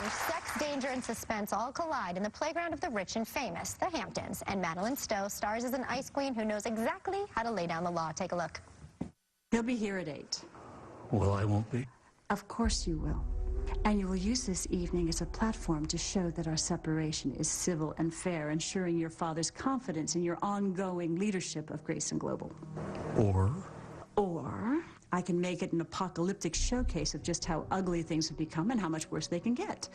Sex, danger, and suspense all collide in the playground of the rich and famous, the Hamptons. And Madeleine Stowe stars as an ice queen who knows exactly how to lay down the law. Take a look. He'll be here at 8. Well, I won't be. Of course you will. And you will use this evening as a platform to show that our separation is civil and fair, ensuring your father's confidence in your ongoing leadership of Grace and Global. Or I can make it an apocalyptic showcase of just how ugly things have become and how much worse they can get.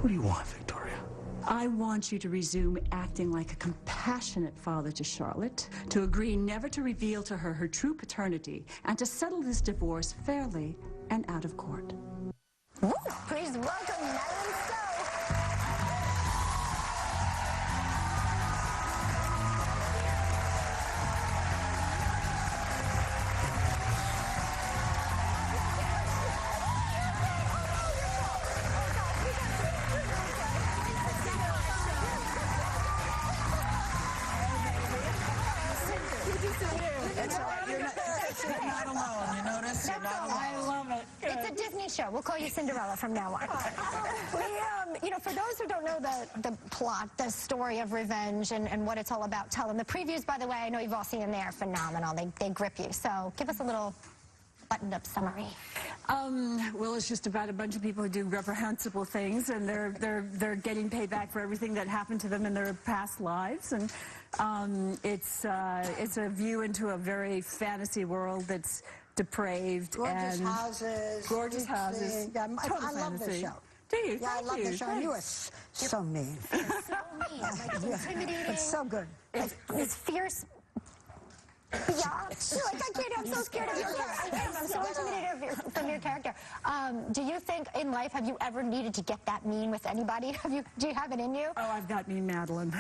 what do you want, Victoria? I want you to resume acting like a compassionate father to Charlotte, to agree never to reveal to her her true paternity, and to settle this divorce fairly and out of court. Woo! Please welcome Madeleine Stowe. That's all right. You're not alone. You notice? You're not alone. I love it. It's a Disney show. We'll call you Cinderella from now on. You know, for those who don't know the plot, the story of revenge and what it's all about, tell them. The previews, by the way, I know you've all seen them. They're phenomenal. They grip you. So give us a little buttoned-up summary. Well, it's just about a bunch of people who do reprehensible things, and they're getting paid back for everything that happened to them in their past lives, and it's a view into a very fantasy world that's depraved. Gorgeous and houses. Gorgeous houses. Yeah, Total I love fantasy. the show. Do you? Yeah, I Thank love you. the show. And you are so mean. It's so mean. Like, it's intimidating. It's so good. It's fierce. Yeah, like I can't. I'm so scared of your character. I am. I'm so intimidated from your character. Do you think in life have you ever needed to get that mean with anybody? Do you have it in you? Oh, I've got mean Madeline.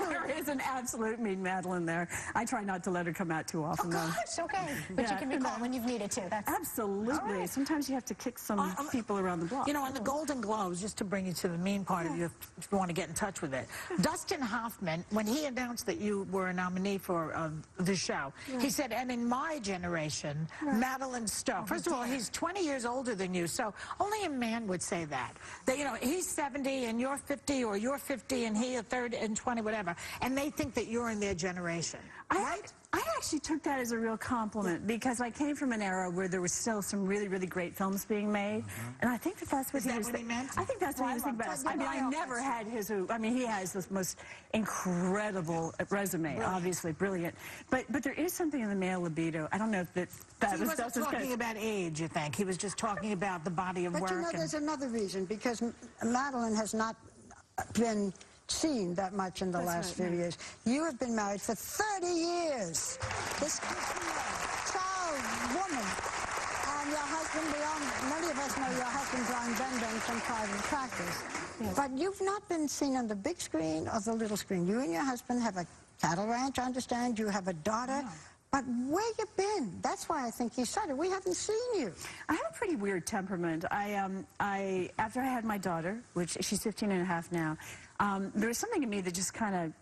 There is an absolute mean Madeline there. I try not to let her come out too often, though. Gosh, okay. But you can be calm when you've needed to. That's absolutely. Right. Sometimes you have to kick some people around the block. You know, on the Golden Globes, just to bring you to the mean part of you, if you want to get in touch with it, Dustin Hoffman, when he announced that you were a nominee for the show, he said, and in my generation, Madeleine Stowe. First of all, he's 20 years older than you, so only a man would say that. That, you know, he's 70 and you're 50, or you're 50 and he a 30 and 20, whatever, and they think that you're in their generation. I actually took that as a real compliment, because I came from an era where there was still some really, really great films being made, and I think that's what he was thinking. I think that's what he was thinking about. I mean, I never had his. I mean, he has this most incredible resume, obviously brilliant. But there is something in the male libido. I don't know if that he wasn't talking about age, you think? He was just talking about the body of work. But you know, there's another reason, because Madeleine has not been seen that much in the last few years. You have been married for 30 years. This child, woman, and your husband, many of us know your husband, John Benden, from private practice. Yes. But you've not been seen on the big screen or the little screen. You and your husband have a cattle ranch, I understand. You have a daughter. Yeah. But where you been? That's why I think you said it. We haven't seen you. I have a pretty weird temperament. After I had my daughter, which she's 15 and a half now, there was something in me that just kind of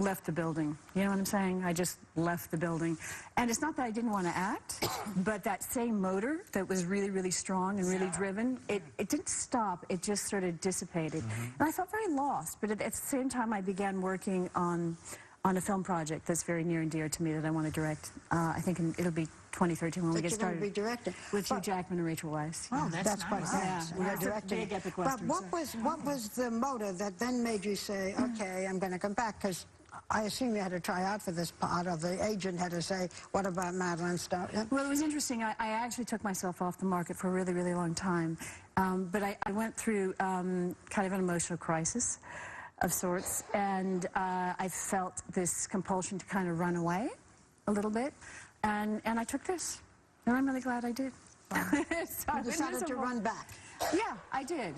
left the building. You know what I'm saying? I just left the building. And it's not that I didn't want to act, but that same motor that was really, really strong and really driven, it didn't stop. It just sort of dissipated. And I felt very lost. But at the same time, I began working on a film project that's very near and dear to me that I want to direct. I think it'll be 2013 when we get started. Be directed with Hugh Jackman and Rachel Weisz. Oh, that's quite nice. Yeah, it's a big epic Western. But what was the motive that then made you say, okay, I'm going to come back? Because I assume you had to try out for this part, or the agent had to say, what about Madeleine Stowe? Well, it was interesting. I actually took myself off the market for a really, really long time. But I went through kind of an emotional crisis of sorts, and I felt this compulsion to kind of run away a little bit, and I took this, and I'm really glad I did. Wow. So you decided to run back. Yeah, I did.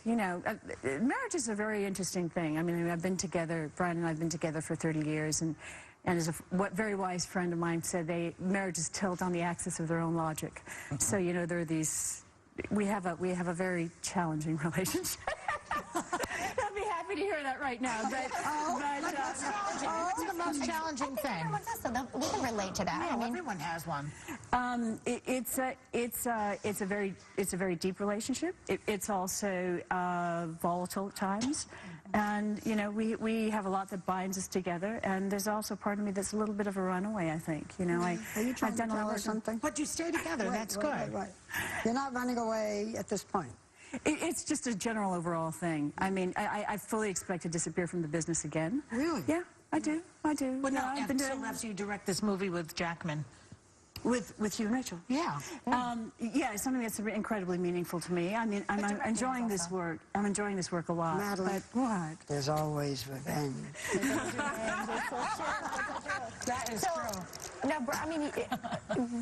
You know, marriage is a very interesting thing. I mean, I've been together, Brian and I have been together for 30 years, and as a very wise friend of mine said, marriages tilt on the axis of their own logic. So, you know, there are these, we have a very challenging relationship. happy to hear that right now. But, What's the most challenging thing? Everyone does, so we can relate to that. No, I mean, everyone has one. it's a very deep relationship. It's also volatile at times, and you know we have a lot that binds us together. And there's also part of me that's a little bit of a runaway. I think Are you trying I've done to a lot tell of us something? But you stay together. That's good. Right. You're not running away at this point. It's just a general overall thing. I mean, I fully expect to disappear from the business again. Really? Yeah, I do. Well, Yeah, now, I've been until doing after you direct this movie with Jackman. with you and Rachel. Yeah. Yeah, it's something that's incredibly meaningful to me. I mean, I'm enjoying this work. I'm enjoying this work a lot. Madeline, But what? there's always revenge. That is true. No, I mean,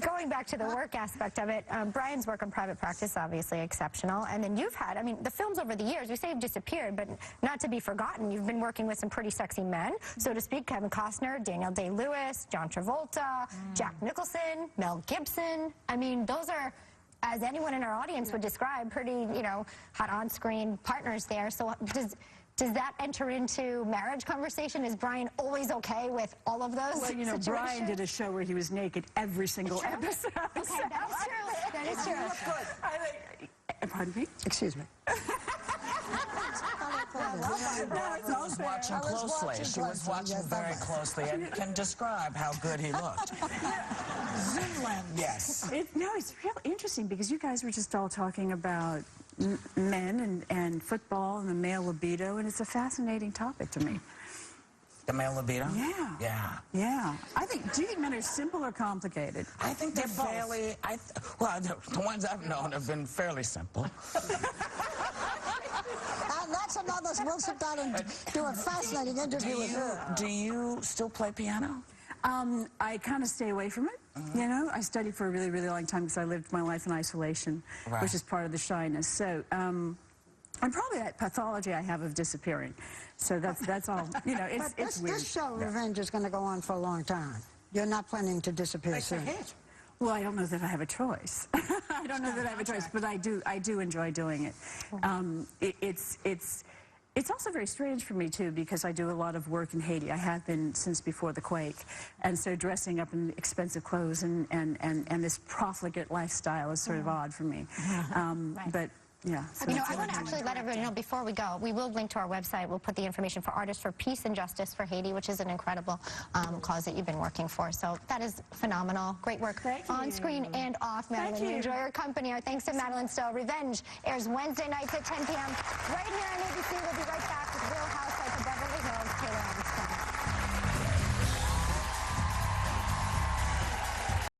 going back to the work aspect of it, Brian's work on private practice, obviously exceptional. And then you've had, I mean, the films over the years, we say you've disappeared, but not to be forgotten, you've been working with some pretty sexy men, so to speak, Kevin Costner, Daniel Day-Lewis, John Travolta, Jack Nicholson, Mel Gibson. I mean, those are, as anyone in our audience would describe, pretty, you know, hot on-screen partners there. So does that enter into marriage conversation? Is Brian always okay with all of those Well, you know, situations? Brian did a show where he was naked every single episode. Okay, that is true. That is true. Pardon me? Excuse me. She was watching closely. She was watching very closely and can describe how good he looked. Zoomland. Yes. No, it's real interesting because you guys were just all talking about men and football and the male libido, and it's a fascinating topic to me. The male libido? Yeah. Yeah. Yeah. Do you think men are simple or complicated? I think they're fairly, well, the ones I've known have been fairly simple. And that's another, we'll sit down and do a fascinating interview with her. Do you still play piano? I kind of stay away from it. You know, I studied for a really, really long time because I lived my life in isolation, which is part of the shyness. So, and probably that pathology I have of disappearing. So that's all. You know, it's weird. This show, Revenge, is going to go on for a long time. You're not planning to disappear soon. Well, I don't know that I have a choice. I don't know that I have a choice, but I do enjoy doing it. It's also very strange for me, too, because I do a lot of work in Haiti. I have been since before the quake. And so dressing up in expensive clothes and this profligate lifestyle is sort of odd for me. But, yeah. So You know, I want to actually let everybody know before we go, we will link to our website. We'll put the information for Artists for Peace and Justice for Haiti, which is an incredible cause that you've been working for. So that is phenomenal. Great work on screen and off, Madeline. We enjoy your company. Our thanks to Madeleine Stowe. Revenge airs Wednesday nights at 10 p.m. right here on ABC. We'll be right back.